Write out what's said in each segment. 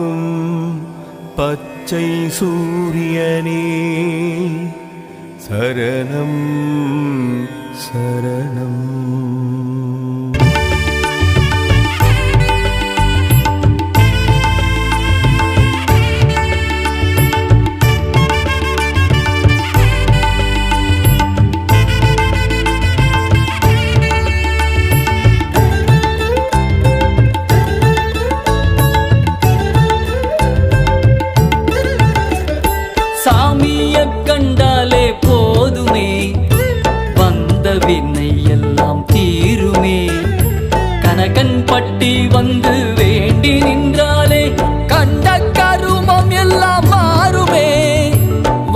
காக்கும் பச்சை சூரியனே சரணம் சரணம். சாமிய கண்டாலே போதுமே, வந்த வினை எல்லாம் தீருமே. கனகன் பட்டி வந்து வேண்டி நின்றாலே கண்ட கருமம் எல்லாம் மாறுமே.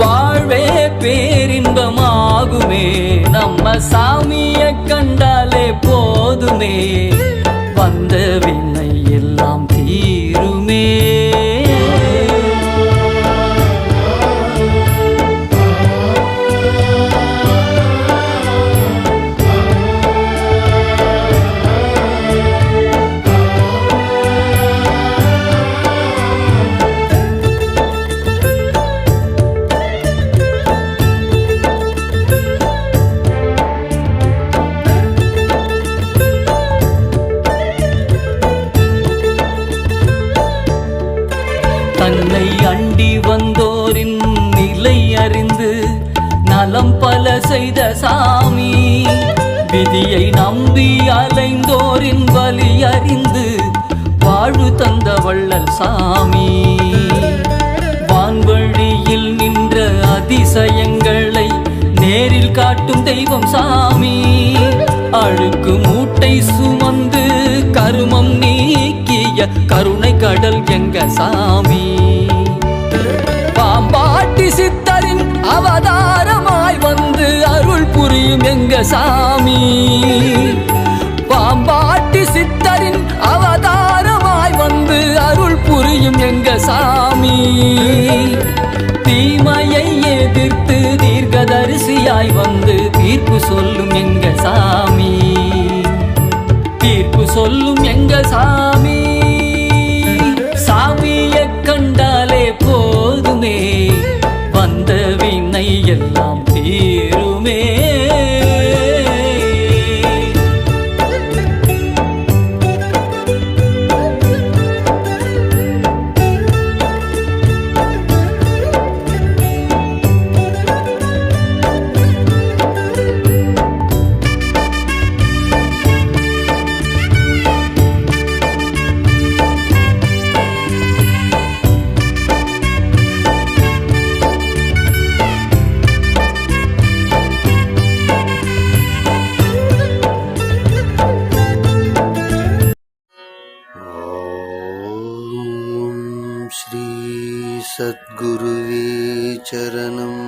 வாழ்வே பேரின்பமாகுமே, நம்ம சாமிய கண்டாலே போதுமே, வந்த வினை எல்லாம் தீருமே. தன்னை அண்டி வந்தோரின் நிலை அறிந்து நலம் பல செய்த சாமி, விதியை நம்பி அலைந்தோரின் வலி அறிந்து வாழ்வு தந்த வள்ளல் சாமி. வான்வழியில் நின்ற அதிசயங்களை நேரில் காட்டும் தெய்வம் சாமி. அழுக்கு மூட்டை சுமந்து கருமம் நீக்கிய கருணை கடல் எங்க சாமி. பாம்பாட்டி சித்தரின் அவதாரமாய் வந்து அருள் புரியும் எங்க சாமி. பாம்பாட்டி சித்தரின் அவதாரமாய் வந்து அருள் புரியும் எங்க சாமி. தீமையை எதிர்த்து தீர்க்கதரிசியாய் வந்து தீர்ப்பு சொல்லும் எங்க சாமி. தீர்ப்பு சொல்லும் எங்க சாமி. சாமியை கண்டாலே போதுமே, வந்த வினை எல்லாம் தீருமே. श्री सद्गुरुवे चरणम्.